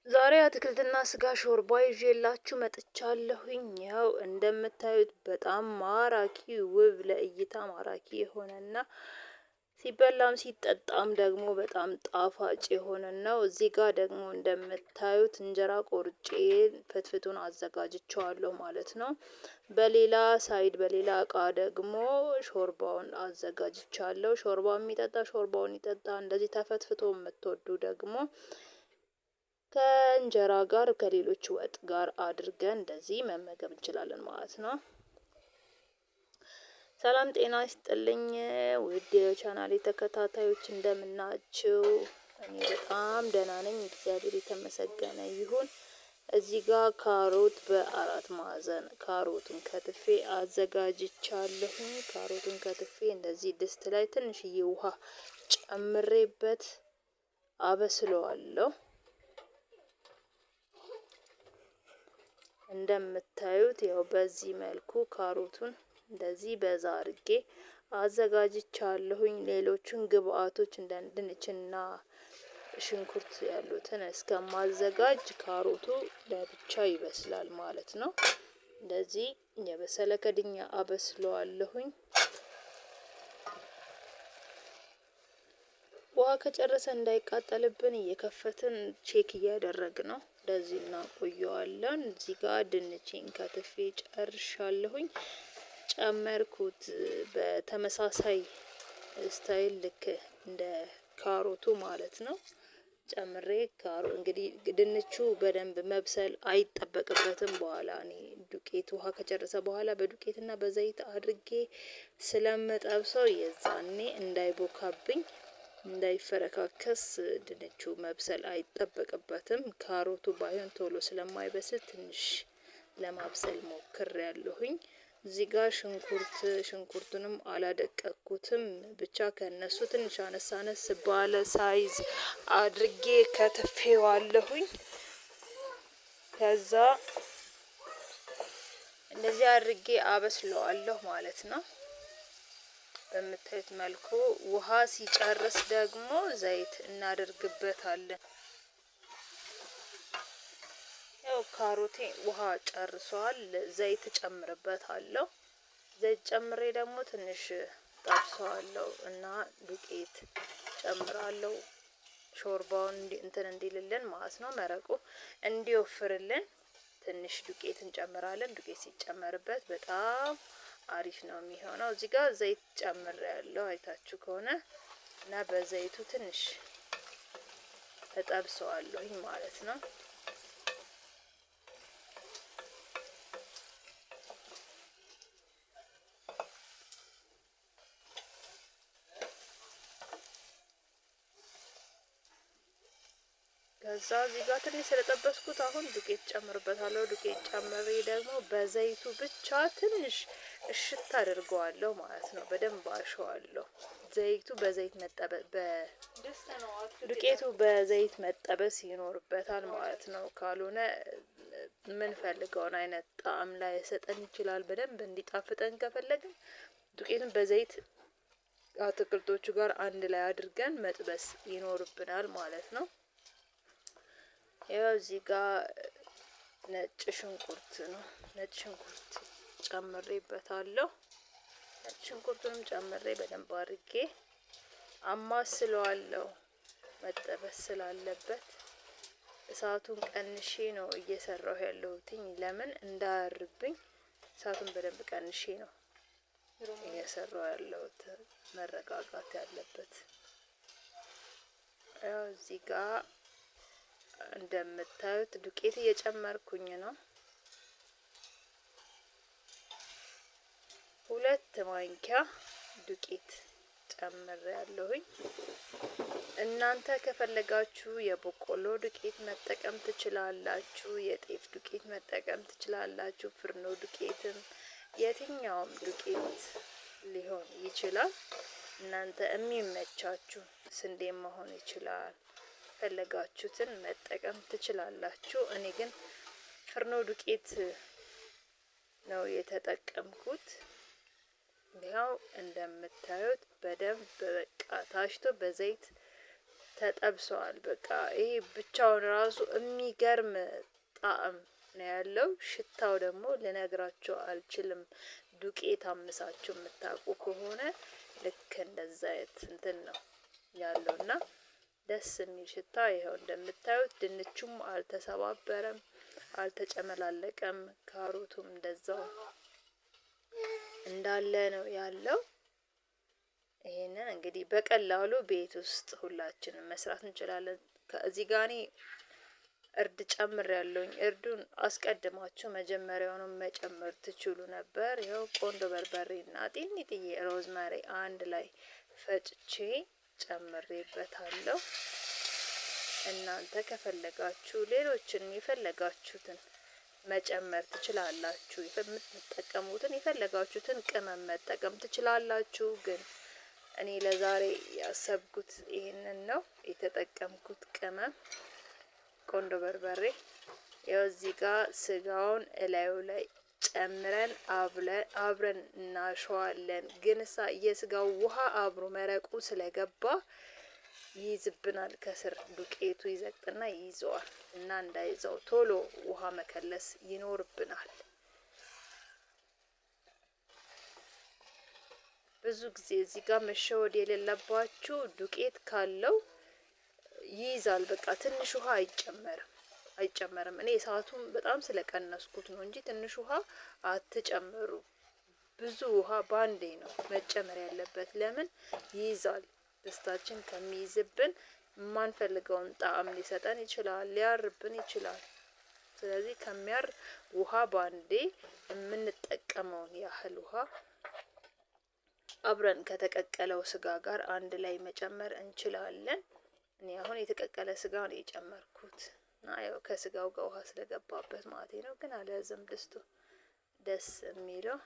ዛሬ አትክልትና ስጋ ሾርባ ይዤላችሁ መጥቻለሁኝ። ያው እንደምታዩት በጣም ማራኪ ውብ ለእይታ ማራኪ የሆነና ሲበላም ሲጠጣም ደግሞ በጣም ጣፋጭ የሆነ ነው። እዚህ ጋር ደግሞ እንደምታዩት እንጀራ ቆርጬ ፍትፍቱን አዘጋጅቼዋለሁ ማለት ነው። በሌላ ሳይድ በሌላ እቃ ደግሞ ሾርባውን አዘጋጅቻለሁ። ሾርባው የሚጠጣ ሾርባውን ይጠጣ። እንደዚህ ተፈትፍቶ የምትወዱ ደግሞ ከእንጀራ ጋር ከሌሎች ወጥ ጋር አድርገን እንደዚህ መመገብ እንችላለን ማለት ነው። ሰላም ጤና ይስጥልኝ ውድ የቻናሌ ተከታታዮች እንደምናችሁ? እኔ በጣም ደህና ነኝ፣ እግዚአብሔር የተመሰገነ ይሁን። እዚህ ጋር ካሮት በአራት ማዕዘን ካሮቱን ከትፌ አዘጋጅቻለሁኝ። ካሮቱን ከትፌ እንደዚህ ድስት ላይ ትንሽዬ ውሃ ጨምሬበት አበስለዋለሁ። እንደምታዩት ያው በዚህ መልኩ ካሮቱን እንደዚህ በዛ አድርጌ አዘጋጅቻለሁኝ። ሌሎቹን ግብአቶች እንደ ድንችና ሽንኩርት ያሉትን እስከማዘጋጅ ካሮቱ ለብቻ ይበስላል ማለት ነው። እንደዚህ የበሰለ ከድኛ አበስለዋለሁኝ። ውሃ ከጨረሰ እንዳይቃጠልብን እየከፈትን ቼክ እያደረግን ነው። እንደዚህ እናቆየዋለን። እዚህ ጋር ድንቼን ከትፌ ጨርሻለሁኝ። ጨመርኩት በተመሳሳይ ስታይል ልክ እንደ ካሮቱ ማለት ነው። ጨምሬ እንግዲህ ድንቹ በደንብ መብሰል አይጠበቅበትም። በኋላ እኔ ዱቄት ውሃ ከጨረሰ በኋላ በዱቄትና በዘይት አድርጌ ስለምጠብሰው የዛኔ እንዳይቦካብኝ እንዳይፈረካከስ ድንቹ መብሰል አይጠበቅበትም። ካሮቱ ባይሆን ቶሎ ስለማይበስል ትንሽ ለማብሰል ሞክሬያለሁኝ። እዚህ ጋር ሽንኩርቱንም አላደቀኩትም፣ ብቻ ከነሱ ትንሽ አነስ ባለ ሳይዝ አድርጌ ከትፌዋለሁኝ። ከዛ እንደዚህ አድርጌ አበስለዋለሁ ማለት ነው። በምታዩት መልኩ ውሃ ሲጨርስ ደግሞ ዘይት እናደርግበታለን። ያው ካሮቴ ውሃ ጨርሷል፣ ዘይት ጨምርበታለሁ። ዘይት ጨምሬ ደግሞ ትንሽ ጠብሰዋለሁ እና ዱቄት ጨምራለሁ። ሾርባውን እንትን እንዲልልን ማለት ነው፣ መረቁ እንዲወፍርልን ትንሽ ዱቄት እንጨምራለን። ዱቄት ሲጨመርበት በጣም አሪፍ ነው የሚሆነው። እዚህ ጋር ዘይት ጨምሬያለሁ አይታችሁ ከሆነ እና በዘይቱ ትንሽ ተጠብሰዋለሁኝ ማለት ነው። ከዛ እዚህ ጋር ትንሽ ስለጠበስኩት አሁን ዱቄት ጨምርበታለሁ። ዱቄት ጨምሬ ደግሞ በዘይቱ ብቻ ትንሽ እሽት አድርገዋለሁ ማለት ነው። በደንብ አሸዋለሁ። ዘይቱ በዘይት ዱቄቱ በዘይት መጠበስ ይኖርበታል ማለት ነው። ካልሆነ የምንፈልገውን አይነት ጣዕም ላይ ሰጠን ይችላል። በደንብ እንዲጣፍጠን ከፈለግን ዱቄቱን በዘይት አትክልቶቹ ጋር አንድ ላይ አድርገን መጥበስ ይኖርብናል ማለት ነው። ያው እዚህ ጋር ነጭ ሽንኩርት ነው። ነጭ ሽንኩርት ጨምሬበታለሁ። ነጭ ሽንኩርቱንም ጨምሬ በደንብ አድርጌ አማስለዋለሁ። መጠበስ ስላለበት እሳቱን ቀንሼ ነው እየሰራሁ ያለሁትኝ። ለምን እንዳያርብኝ እሳቱን በደንብ ቀንሼ ነው እየሰራሁ ያለሁት። መረጋጋት ያለበት ያው እዚህ ጋር እንደምታዩት ዱቄት እየጨመርኩኝ ነው። 2 ማንኪያ ዱቄት ጨምሬያለሁኝ። እናንተ ከፈለጋችሁ የበቆሎ ዱቄት መጠቀም ትችላላችሁ፣ የጤፍ ዱቄት መጠቀም ትችላላችሁ፣ ፍርኖ ዱቄትም የትኛውም ዱቄት ሊሆን ይችላል። እናንተ የሚመቻችሁ ስንዴ መሆን ይችላል። ፈለጋችሁትን መጠቀም ትችላላችሁ። እኔ ግን ፍርኖ ዱቄት ነው የተጠቀምኩት። ያው እንደምታዩት በደንብ በቃ ታሽቶ በዘይት ተጠብሰዋል። በቃ ይሄ ብቻውን ራሱ የሚገርም ጣዕም ነው ያለው። ሽታው ደግሞ ልነግራችሁ አልችልም። ዱቄት አምሳችሁ የምታውቁ ከሆነ ልክ እንደዛ አይነት እንትን ነው ያለው እና ደስ የሚል ሽታ። ይኸው እንደምታዩት ድንቹም አልተሰባበረም፣ አልተጨመላለቀም። ካሮቱም እንደዛው እንዳለ ነው ያለው። ይሄንን እንግዲህ በቀላሉ ቤት ውስጥ ሁላችንም መስራት እንችላለን። ከዚህ ጋር እኔ እርድ ጨምሬያለሁኝ። እርዱን አስቀድማችሁ መጀመሪያውንም መጨመር ትችሉ ነበር። ይኸው ቆንጆ በርበሬና ጢኒጥዬ ሮዝመሪ አንድ ላይ ፈጭቼ ጨምሬበታለሁ። እናንተ ከፈለጋችሁ ሌሎችን የፈለጋችሁትን መጨመር ትችላላችሁ። የምትጠቀሙትን የፈለጋችሁትን ቅመም መጠቀም ትችላላችሁ። ግን እኔ ለዛሬ ያሰብኩት ይሄንን ነው የተጠቀምኩት ቅመም ቆንጆ በርበሬ። ያው እዚህ ጋር ስጋውን እላዩ ላይ ጨምረን አብረን እናሸዋለን። ግን የስጋው ውሃ አብሮ መረቁ ስለገባ ይይዝብናል። ከስር ዱቄቱ ይዘቅጥና ይይዘዋል እና እንዳይዘው ቶሎ ውሃ መከለስ ይኖርብናል። ብዙ ጊዜ እዚህ ጋር መሸወድ የሌለባችሁ ዱቄት ካለው ይይዛል። በቃ ትንሽ ውሃ አይጨመርም። እኔ እሳቱን በጣም ስለቀነስኩት ነው እንጂ ትንሽ ውሃ አትጨምሩ። ብዙ ውሃ ባንዴ ነው መጨመር ያለበት። ለምን ይይዛል። ደስታችን ከሚይዝብን የማንፈልገውን ጣዕም ሊሰጠን ይችላል፣ ሊያርብን ይችላል። ስለዚህ ከሚያር ውሃ ባንዴ የምንጠቀመውን ያህል ውሃ አብረን ከተቀቀለው ስጋ ጋር አንድ ላይ መጨመር እንችላለን። እኔ አሁን የተቀቀለ ስጋ ነው የጨመርኩት እና ያው ከስጋው ጋር ውሃ ስለገባበት ማለት ነው። ግን አልያዘም ድስቱ። ደስ የሚለው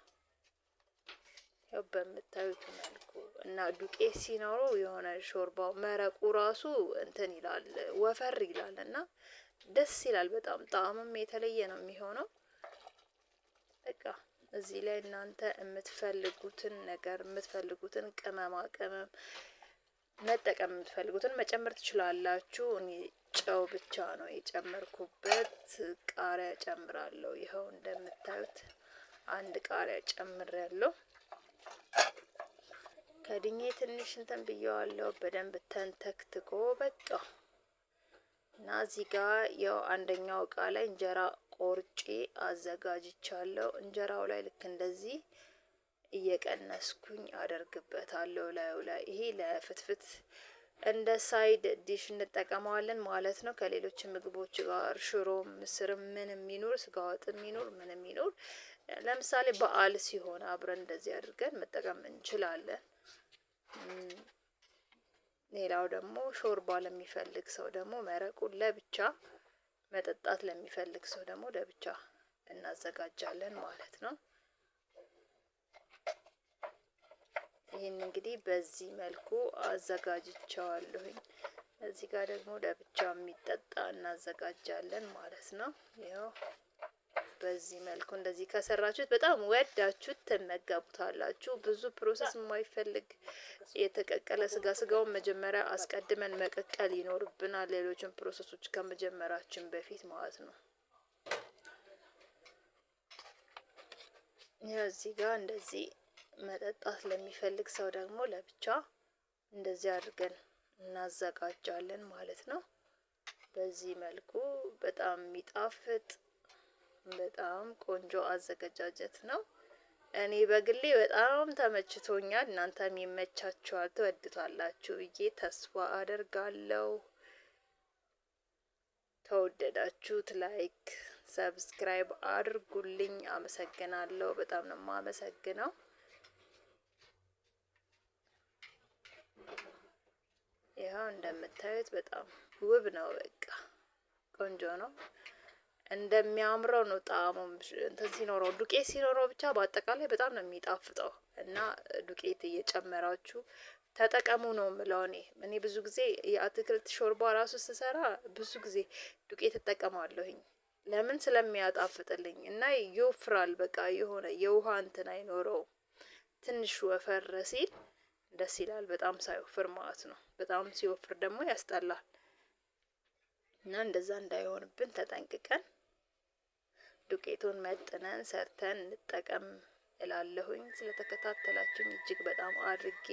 ያው በምታዩት መልኩ እና ዱቄት ሲኖረው የሆነ ሾርባው መረቁ ራሱ እንትን ይላል፣ ወፈር ይላል እና ደስ ይላል በጣም። ጣዕምም የተለየ ነው የሚሆነው። በቃ እዚህ ላይ እናንተ የምትፈልጉትን ነገር የምትፈልጉትን ቅመማ ቅመም መጠቀም የምትፈልጉትን መጨመር ትችላላችሁ። እኔ ጨው ብቻ ነው የጨመርኩበት። ቃሪያ ጨምራለሁ። ይኸው እንደምታዩት አንድ ቃሪያ ጨምሬያለሁ። ከድኜ ትንሽ እንትን ብየዋለሁ። በደንብ ተንተክትኮ በቃ እና እዚህ ጋር ያው አንደኛው እቃ ላይ እንጀራ ቆርጬ አዘጋጅቻለሁ። እንጀራው ላይ ልክ እንደዚህ እየቀነስኩኝ አደርግበታለሁ ላዩ ላይ። ይሄ ለፍትፍት እንደ ሳይድ ዲሽ እንጠቀመዋለን ማለት ነው። ከሌሎች ምግቦች ጋር ሽሮም፣ ምስርም፣ ምንም ይኑር፣ ስጋ ወጥም ይኑር፣ ምንም ይኑር፣ ለምሳሌ በዓል ሲሆን አብረን እንደዚህ አድርገን መጠቀም እንችላለን። ሌላው ደግሞ ሾርባ ለሚፈልግ ሰው ደግሞ መረቁን ለብቻ መጠጣት ለሚፈልግ ሰው ደግሞ ለብቻ እናዘጋጃለን ማለት ነው። ይህን እንግዲህ በዚህ መልኩ አዘጋጅቸዋለሁኝ። እዚህ ጋር ደግሞ ለብቻ የሚጠጣ እናዘጋጃለን ማለት ነው። ያው በዚህ መልኩ እንደዚህ ከሰራችሁት በጣም ወዳችሁት ትመገቡታላችሁ። ብዙ ፕሮሰስ የማይፈልግ የተቀቀለ ስጋውን መጀመሪያ አስቀድመን መቀቀል ይኖርብናል፣ ሌሎችን ፕሮሰሶች ከመጀመራችን በፊት ማለት ነው። እዚህ ጋር እንደዚህ መጠጣት ለሚፈልግ ሰው ደግሞ ለብቻ እንደዚህ አድርገን እናዘጋጃለን ማለት ነው። በዚህ መልኩ በጣም የሚጣፍጥ በጣም ቆንጆ አዘገጃጀት ነው። እኔ በግሌ በጣም ተመችቶኛል። እናንተም ይመቻችኋል፣ ትወዱታላችሁ ብዬ ተስፋ አደርጋለሁ። ከወደዳችሁት ላይክ፣ ሰብስክራይብ አድርጉልኝ። አመሰግናለሁ። በጣም ነው የማመሰግነው። ይኸው እንደምታዩት በጣም ውብ ነው። በቃ ቆንጆ ነው። እንደሚያምረው ነው ጣዕሙም እንትን ሲኖረው ዱቄት ሲኖረው ብቻ በአጠቃላይ በጣም ነው የሚጣፍጠው እና ዱቄት እየጨመራችሁ ተጠቀሙ ነው የምለው። እኔ ብዙ ጊዜ የአትክልት ሾርባ ራሱ ስሰራ ብዙ ጊዜ ዱቄት እጠቀማለሁኝ። ለምን? ስለሚያጣፍጥልኝ እና ይወፍራል። በቃ የሆነ የውሃ እንትን አይኖረውም። ትንሽ ወፈር ሲል ደስ ይላል በጣም ሳይወፍር ማለት ነው። በጣም ሲወፍር ደግሞ ያስጠላል እና እንደዛ እንዳይሆንብን ተጠንቅቀን ዱቄቱን መጥነን ሰርተን እንጠቀም እላለሁኝ። ስለተከታተላችሁኝ እጅግ በጣም አድርጌ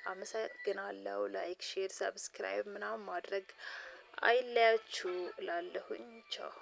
አመሰግናለሁ። ላይክ፣ ሼር፣ ሰብስክራይብ ምናምን ማድረግ አይለያችሁ እላለሁኝ። ቻው